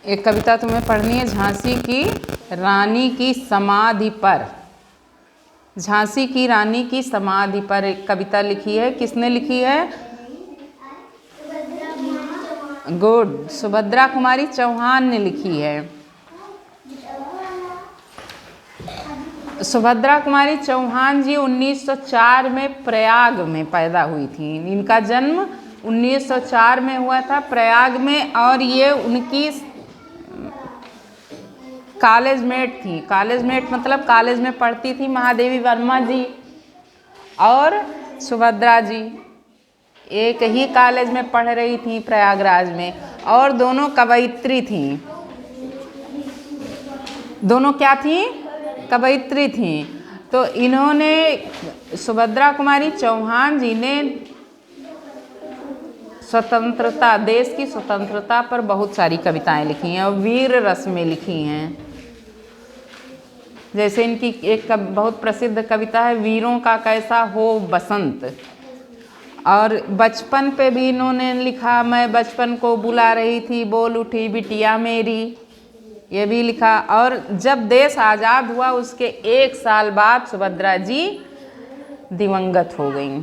एक कविता तुम्हें पढ़नी है, झांसी की रानी की समाधि पर। झांसी की रानी की समाधि पर एक कविता लिखी है। किसने लिखी है? गुड, सुभद्रा कुमारी चौहान ने लिखी है। सुभद्रा कुमारी चौहान जी 1904 में प्रयाग में पैदा हुई थी। इनका जन्म 1904 में हुआ था प्रयाग में, और ये उनकी कॉलेज मेट थी। कॉलेज मेट मतलब कॉलेज में पढ़ती थी महादेवी वर्मा जी और सुभद्रा जी एक ही कॉलेज में पढ़ रही थी प्रयागराज में, और दोनों कवयित्री थी। दोनों क्या थी? कवयित्री थी। तो इन्होंने, सुभद्रा कुमारी चौहान जी ने स्वतंत्रता, देश की स्वतंत्रता पर बहुत सारी कविताएं लिखी हैं और वीर रस में लिखी हैं। जैसे इनकी एक बहुत प्रसिद्ध कविता है, वीरों का कैसा हो बसंत। और बचपन पे भी इन्होंने लिखा, मैं बचपन को बुला रही थी, बोल उठी बिटिया मेरी, ये भी लिखा। और जब देश आज़ाद हुआ उसके 1 साल बाद सुभद्रा जी दिवंगत हो गई,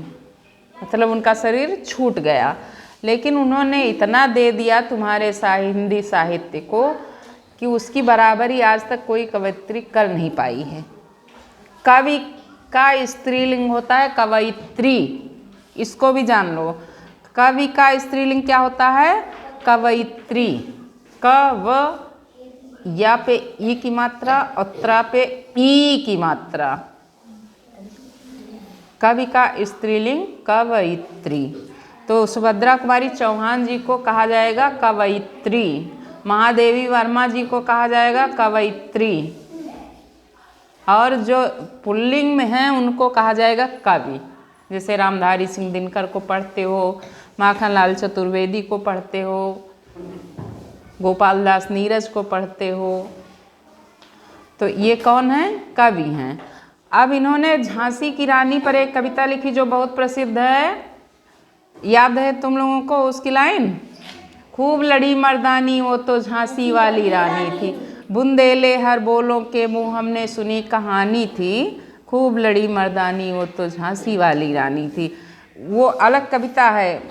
मतलब उनका शरीर छूट गया। लेकिन उन्होंने इतना दे दिया तुम्हारे हिंदी साहित्य को कि उसकी बराबरी आज तक कोई कवयित्री कर नहीं पाई है। कवि का स्त्रीलिंग होता है कवयित्री, इसको भी जान लो। कवि का स्त्रीलिंग क्या होता है? कवयित्री। क या पे ई की मात्रा और त्रा पे ई की मात्रा। कवि का स्त्रीलिंग कवयित्री। तो सुभद्रा कुमारी चौहान जी को कहा जाएगा कवयित्री, महादेवी वर्मा जी को कहा जाएगा कवयित्री, और जो पुल्लिंग में हैं उनको कहा जाएगा कवि। जैसे रामधारी सिंह दिनकर को पढ़ते हो, माखनलाल चतुर्वेदी को पढ़ते हो, गोपाल दास नीरज को पढ़ते हो, तो ये कौन है? कवि हैं। अब इन्होंने झांसी की रानी पर एक कविता लिखी जो बहुत प्रसिद्ध है। याद है तुम लोगों को उसकी लाइन? खूब लड़ी मर्दानी वो तो झांसी वाली रानी थी, बुंदेले हर बोलों के मुँह हमने सुनी कहानी थी, खूब लड़ी मर्दानी वो तो झांसी वाली रानी थी। वो अलग कविता है।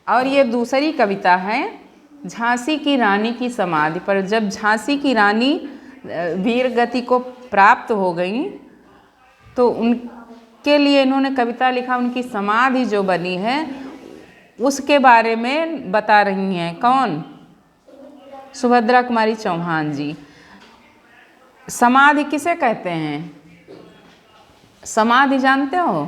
और ये दूसरी कविता है झांसी की रानी की समाधि पर। जब झांसी की रानी वीर गति को प्राप्त हो गई तो उनके लिए इन्होंने कविता लिखा। उनकी समाधि जो बनी है उसके बारे में बता रही हैं। कौन? सुभद्रा कुमारी चौहान जी। समाधि किसे कहते हैं? समाधि जानते हो?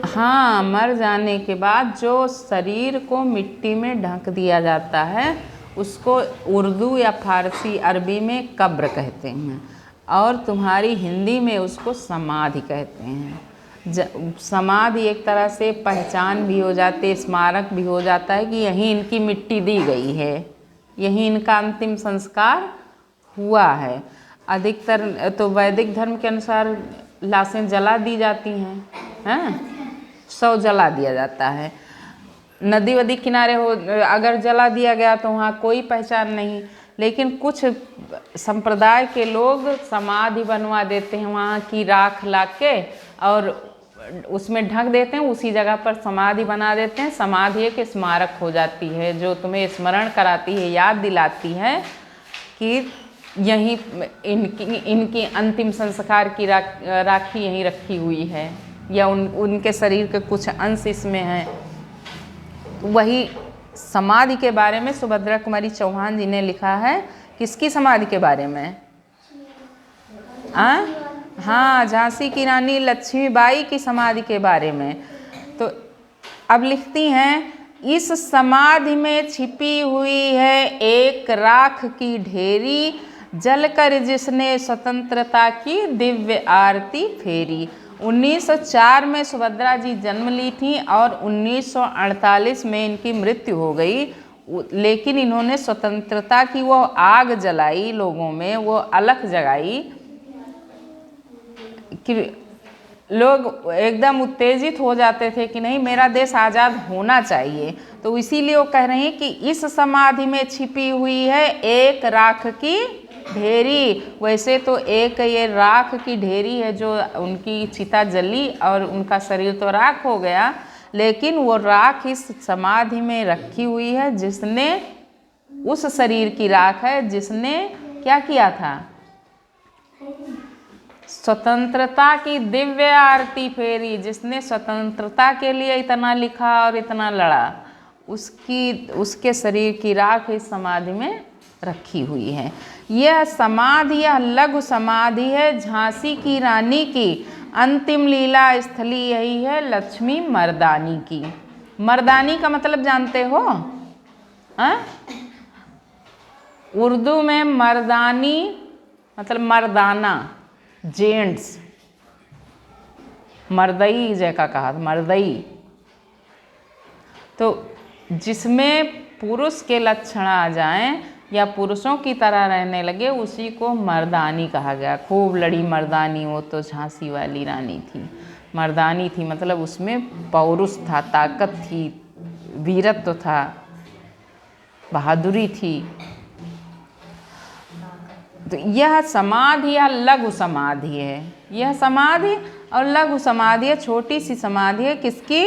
हाँ, मर जाने के बाद जो शरीर को मिट्टी में ढक दिया जाता है उसको उर्दू या फारसी अरबी में कब्र कहते हैं, और तुम्हारी हिंदी में उसको समाधि कहते हैं। समाधि एक तरह से पहचान भी हो जाती है, स्मारक भी हो जाता है कि यहीं इनकी मिट्टी दी गई है, यहीं इनका अंतिम संस्कार हुआ है। अधिकतर तो वैदिक धर्म के अनुसार लाशें जला दी जाती हैं, शव जला दिया जाता है। नदी वदी किनारे हो अगर जला दिया गया तो वहाँ कोई पहचान नहीं, लेकिन कुछ संप्रदाय के लोग समाधि बनवा देते हैं वहाँ की राख लाके, और उसमें ढक देते हैं, उसी जगह पर समाधि बना देते हैं। समाधि एक स्मारक हो जाती है जो तुम्हें स्मरण कराती है, याद दिलाती है कि यहीं इनकी अंतिम संस्कार की राखी यहीं रखी हुई है, या उनके शरीर के कुछ अंश इसमें हैं। वही समाधि के बारे में सुभद्रा कुमारी चौहान जी ने लिखा है। किसकी समाधि के बारे में? हाँ, झांसी की रानी लक्ष्मीबाई की समाधि के बारे में। तो अब लिखती हैं, इस समाधि में छिपी हुई है एक राख की ढेरी, जलकर जिसने स्वतंत्रता की दिव्य आरती फेरी। 1904 में सुभद्रा जी जन्म ली थी और 1948 में इनकी मृत्यु हो गई, लेकिन इन्होंने स्वतंत्रता की वो आग जलाई लोगों में, वो अलख जगाई कि लोग एकदम उत्तेजित हो जाते थे कि नहीं, मेरा देश आज़ाद होना चाहिए। तो इसीलिए वो कह रहे हैं कि इस समाधि में छिपी हुई है एक राख की ढेरी। वैसे तो एक ये राख की ढेरी है जो उनकी चिता जली और उनका शरीर तो राख हो गया, लेकिन वो राख इस समाधि में रखी हुई है जिसने, उस शरीर की राख है जिसने क्या किया था, स्वतंत्रता की दिव्य आरती फेरी, जिसने स्वतंत्रता के लिए इतना लिखा और इतना लड़ा, उसके शरीर की राख इस समाधि में रखी हुई है। यह समाधि, यह लघु समाधि है झांसी की रानी की, अंतिम लीला स्थली यही है लक्ष्मी मर्दानी की। मर्दानी का मतलब जानते हो? उर्दू में मर्दानी मतलब मर्दाना, जेंट्स, मर्दई जैसा कहा, मर्दई। तो जिसमें पुरुष के लक्षण आ जाएं या पुरुषों की तरह रहने लगे उसी को मर्दानी कहा गया। खूब लड़ी मर्दानी, वो तो झांसी वाली रानी थी, मर्दानी थी मतलब उसमें पौरुष था, ताकत थी, वीरत्व था, बहादुरी थी। तो यह समाधि या लघु समाधि है, यह समाधि और लघु समाधि है, छोटी सी समाधि है। किसकी?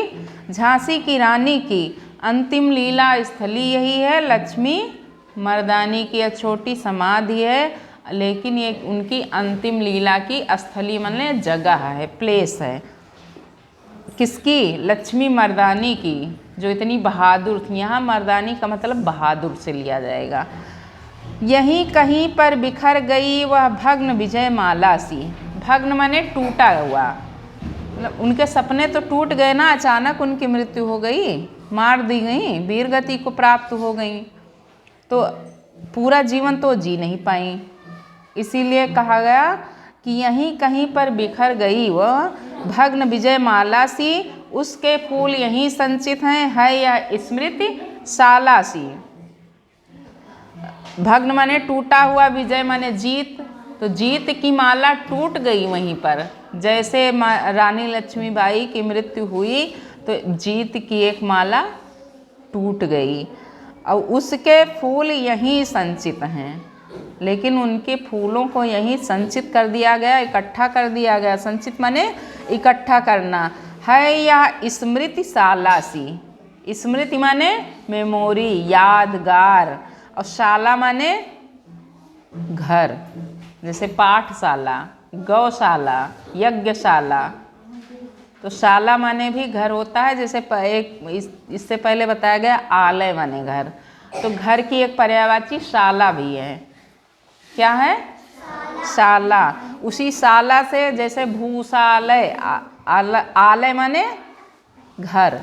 झांसी की रानी की। अंतिम लीला स्थली यही है लक्ष्मी मर्दानी की। यह छोटी समाधि है लेकिन ये उनकी अंतिम लीला की स्थली माने जगह है, प्लेस है। किसकी? लक्ष्मी मर्दानी की, जो इतनी बहादुर थी। यहाँ मर्दानी का मतलब बहादुर से लिया जाएगा। यहीं कहीं पर बिखर गई वह भग्न विजय माला सी। भग्न माने टूटा हुआ, मतलब उनके सपने तो टूट गए ना, अचानक उनकी मृत्यु हो गई, मार दी गई, वीर गति को प्राप्त हो गई, तो पूरा जीवन तो जी नहीं पाई। इसीलिए कहा गया कि यहीं कहीं पर बिखर गई वह भग्न विजय माला सी, उसके फूल यहीं संचित हैं, है यह स्मृति शाला सी। भग्न माने टूटा हुआ, विजय माने जीत, तो जीत की माला टूट गई वहीं पर। जैसे रानी लक्ष्मीबाई की मृत्यु हुई तो जीत की एक माला टूट गई और उसके फूल यहीं संचित हैं, लेकिन उनके फूलों को यहीं संचित कर दिया गया, इकट्ठा कर दिया गया। संचित माने इकट्ठा करना। है यह स्मृति शाला सी। स्मृति माने मेमोरी, यादगार, और शाला माने घर, जैसे पाठशाला, गौशाला, यज्ञशाला। तो शाला माने भी घर होता है, जैसे इससे पहले बताया गया आलय माने घर, तो घर की एक पर्यायवाची शाला भी है। क्या है? शाला। उसी शाला से जैसे भूषालय, आलय माने घर,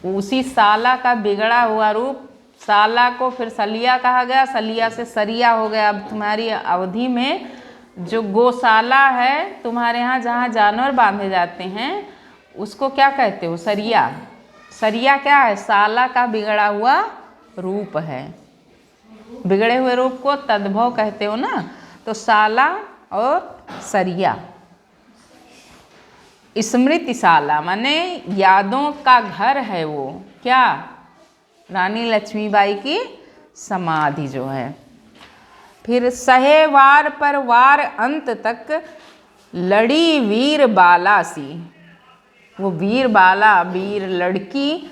उसी शाला का बिगड़ा हुआ रूप, शाला को फिर सलिया कहा गया, सलिया से सरिया हो गया। अब तुम्हारी अवधि में जो गौशाला है तुम्हारे यहाँ जहाँ जानवर बांधे जाते हैं उसको क्या कहते हो? सरिया। सरिया क्या है? शाला का बिगड़ा हुआ रूप है। बिगड़े हुए रूप को तद्भव कहते हो ना, तो शाला और सरिया। स्मृतिशाला माने यादों का घर है वो। क्या? रानी लक्ष्मीबाई की समाधि जो है। फिर सहे वार पर वार अंत तक लड़ी वीर बाला सी। वो वीर बाला, वीर लड़की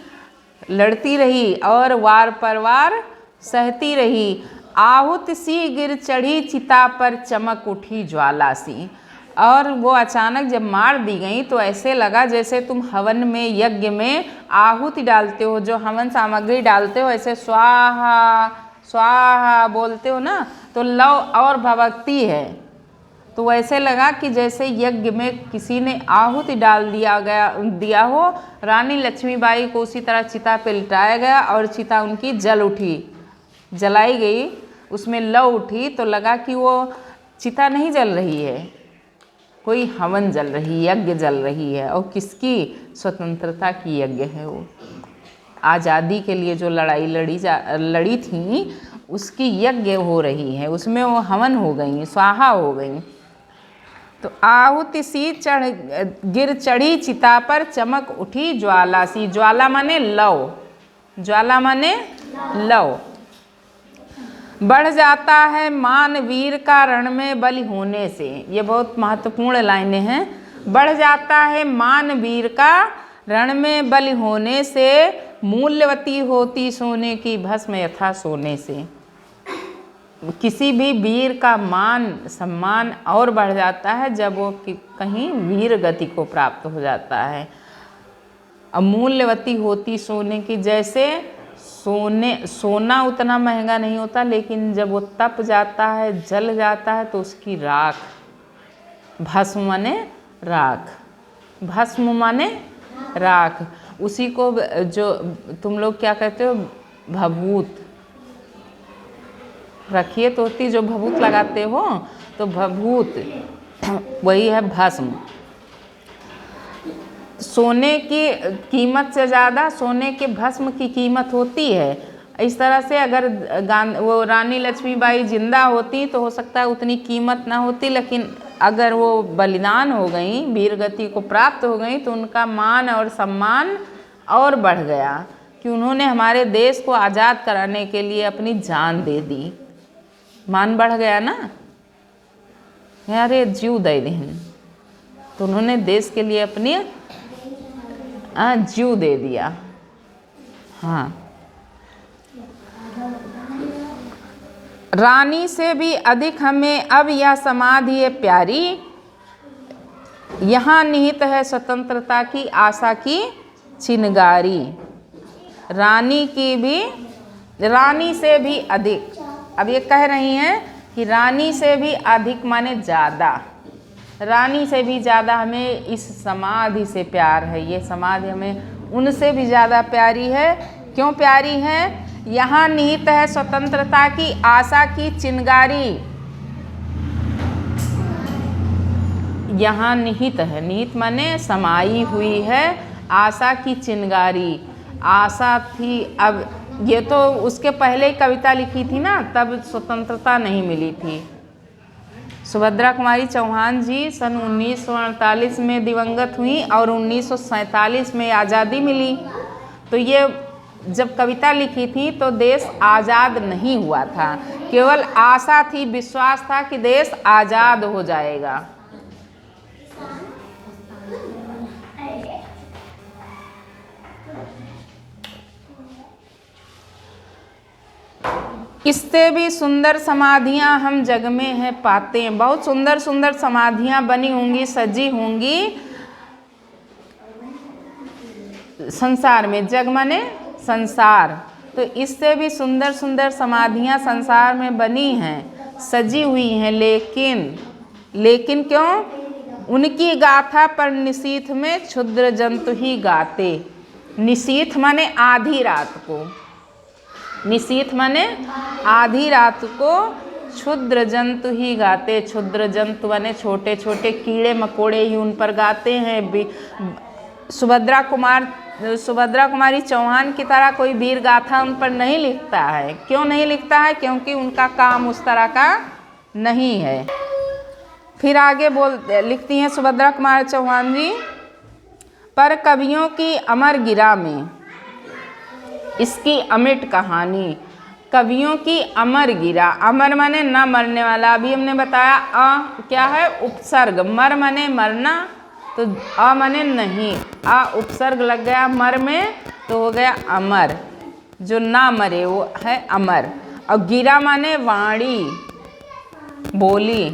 लड़ती रही और वार पर वार सहती रही। आहुत सी गिर चढ़ी चिता पर चमक उठी ज्वाला सी। और वो अचानक जब मार दी गई तो ऐसे लगा जैसे तुम हवन में, यज्ञ में आहुति डालते हो, जो हवन सामग्री डालते हो, ऐसे स्वाहा स्वाहा बोलते हो ना, तो लव और भभक्ति है। तो वैसे लगा कि जैसे यज्ञ में किसी ने आहुति डाल दिया हो। रानी लक्ष्मीबाई को उसी तरह चिता पे लिटाया गया और चिता उनकी जल उठी, जलाई गई, उसमें लौ उठी, तो लगा कि वो चिता नहीं जल रही है, कोई हवन जल रही, यज्ञ जल रही है। और किसकी? स्वतंत्रता की यज्ञ है वो। आज़ादी के लिए जो लड़ाई लड़ी थी उसकी यज्ञ हो रही है, उसमें वो हवन हो गई, स्वाहा हो गई। तो आहुति सी गिर चढ़ी चिता पर, चमक उठी ज्वाला सी। ज्वाला माने लौ, ज्वाला माने लौ। बढ़ जाता है मान वीर का रण में बलि होने से। ये बहुत महत्वपूर्ण लाइनें हैं। बढ़ जाता है मान वीर का रण में बलि होने से, मूल्यवती होती सोने की भस्म यथा सोने से। किसी भी वीर का मान सम्मान और बढ़ जाता है जब वो कहीं वीर गति को प्राप्त हो जाता है। अमूल्यवती होती सोने की, जैसे सोना उतना महंगा नहीं होता, लेकिन जब वो तप जाता है, जल जाता है, तो उसकी राख, भस्म माने राख, भस्म माने राख, उसी को जो तुम लोग क्या कहते हो, भभूत, रखिए तो होती जो भभूत लगाते हो, तो भभूत वही है भस्म। सोने की कीमत से ज़्यादा सोने के भस्म की कीमत होती है। इस तरह से अगर वो रानी लक्ष्मीबाई जिंदा होती तो हो सकता है उतनी कीमत ना होती, लेकिन अगर वो बलिदान हो गई, वीर गति को प्राप्त हो गई, तो उनका मान और सम्मान और बढ़ गया कि उन्होंने हमारे देश को आज़ाद कराने के लिए अपनी जान दे दी। मान बढ़ गया ना, अरे जीव दे दें, तो उन्होंने देश के लिए अपनी जीव दे दिया। हाँ, रानी से भी अधिक हमें अब यह समाधि है प्यारी, यहाँ निहित है स्वतंत्रता की आशा की चिनगारी। रानी की भी, रानी से भी अधिक, अब ये कह रही हैं कि रानी से भी अधिक माने ज़्यादा, रानी से भी ज़्यादा हमें इस समाधि से प्यार है। ये समाधि हमें उनसे भी ज़्यादा प्यारी है। क्यों प्यारी है? यहाँ निहित है स्वतंत्रता की आशा की चिनगारी। यहाँ निहित है, निहित माने समाई हुई है, आशा की चिनगारी। आशा थी, अब ये तो उसके पहले ही कविता लिखी थी ना, तब स्वतंत्रता नहीं मिली थी। सुभद्रा कुमारी चौहान जी सन 1948 में दिवंगत हुई और 1947 में आज़ादी मिली। तो ये जब कविता लिखी थी तो देश आज़ाद नहीं हुआ था, केवल आशा थी, विश्वास था कि देश आज़ाद हो जाएगा। इससे भी सुंदर समाधियां हम जग में है पाते हैं। बहुत सुंदर सुंदर समाधियां बनी होंगी, सजी होंगी संसार में। जग माने संसार, तो इससे भी सुंदर सुंदर समाधियां संसार में बनी हैं, सजी हुई हैं, लेकिन क्यों? उनकी गाथा पर निशीथ में क्षुद्र जंतु ही गाते। निशीथ माने आधी रात को, निशीथ माने आधी रात को क्षुद्र जंतु ही गाते। क्षुद्र जंतु माने छोटे छोटे कीड़े मकोड़े ही उन पर गाते हैं। सुभद्रा कुमारी चौहान की तरह कोई वीर गाथा उन पर नहीं लिखता है। क्यों नहीं लिखता है? क्योंकि उनका काम उस तरह का नहीं है। फिर आगे लिखती हैं सुभद्रा कुमारी चौहान जी, पर कवियों की अमर गिरा में इसकी अमिट कहानी। कवियों की अमर गिरा, अमर माने न मरने वाला। अभी हमने बताया क्या है? उपसर्ग। मर माने मरना, तो माने नहीं, उपसर्ग लग गया मर में तो हो गया अमर। जो ना मरे वो है अमर। और गिरा माने वाणी, बोली।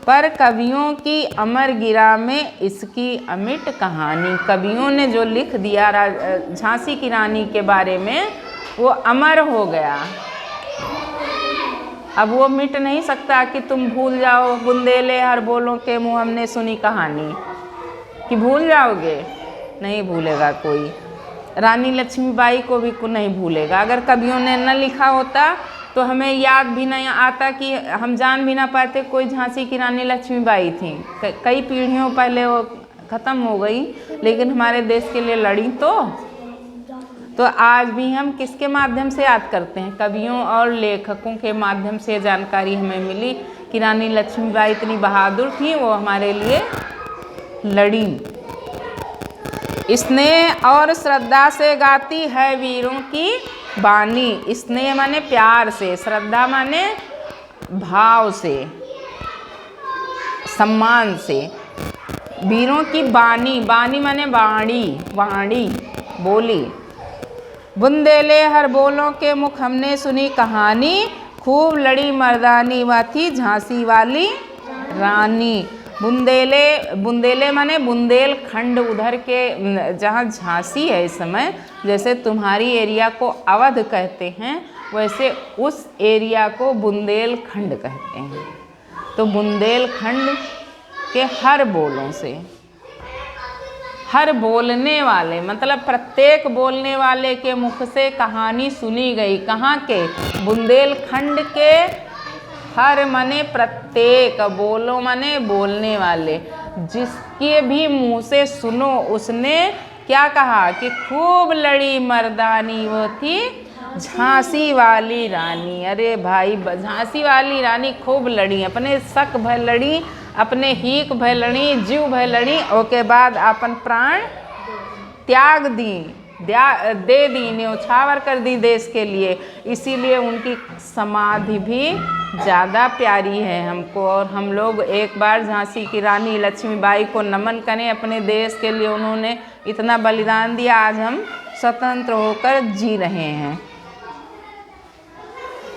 पर कवियों की अमर गिरा में इसकी अमिट कहानी। कवियों ने जो लिख दिया झांसी की रानी के बारे में, वो अमर हो गया। अब वो मिट नहीं सकता कि तुम भूल जाओ। बुंदेले हर बोलों के मुँह हमने सुनी कहानी, कि भूल जाओगे? नहीं भूलेगा कोई। रानी लक्ष्मीबाई को भी नहीं भूलेगा। अगर कवियों ने न लिखा होता तो हमें याद भी नहीं आता, कि हम जान भी ना पाते कोई झांसी की रानी लक्ष्मीबाई थी। कई पीढ़ियों पहले वो ख़त्म हो गई, लेकिन हमारे देश के लिए लड़ी। तो आज भी हम किसके माध्यम से याद करते हैं? कवियों और लेखकों के माध्यम से जानकारी हमें मिली कि रानी लक्ष्मीबाई इतनी बहादुर थी, वो हमारे लिए लड़ी। स्नेह और श्रद्धा से गाती है वीरों की बानी। स्नेह माने प्यार से, श्रद्धा माने भाव से, सम्मान से। वीरों की बानी, बानी माने वाणी, वाणी बोली। बुंदेले हर बोलों के मुख हमने सुनी कहानी, खूब लड़ी मर्दानी वह थी झांसी वाली रानी। बुंदेले, बुंदेले माने बुंदेलखंड, उधर के जहाँ झांसी है इस समय, जैसे तुम्हारी एरिया को अवध कहते हैं, वैसे उस एरिया को बुंदेलखंड कहते हैं। तो बुंदेलखंड के हर बोलों से, हर बोलने वाले मतलब प्रत्येक बोलने वाले के मुख से कहानी सुनी गई। कहाँ के? बुंदेलखंड के। हर माने प्रत्येक, बोलो माने बोलने वाले, जिसके भी मुंह से सुनो उसने क्या कहा कि खूब लड़ी मर्दानी वो थी झांसी वाली रानी। अरे भाई, झांसी वाली रानी खूब लड़ी, अपने शक भय लड़ी, अपने हीक भय लड़ी, जीव भय लड़ी, ओके बाद अपन प्राण त्याग दी, दे दी, न्यौछावर कर दी देश के लिए। इसीलिए उनकी समाधि भी ज़्यादा प्यारी है हमको। और हम लोग एक बार झांसी की रानी लक्ष्मीबाई को नमन करें। अपने देश के लिए उन्होंने इतना बलिदान दिया, आज हम स्वतंत्र होकर जी रहे हैं।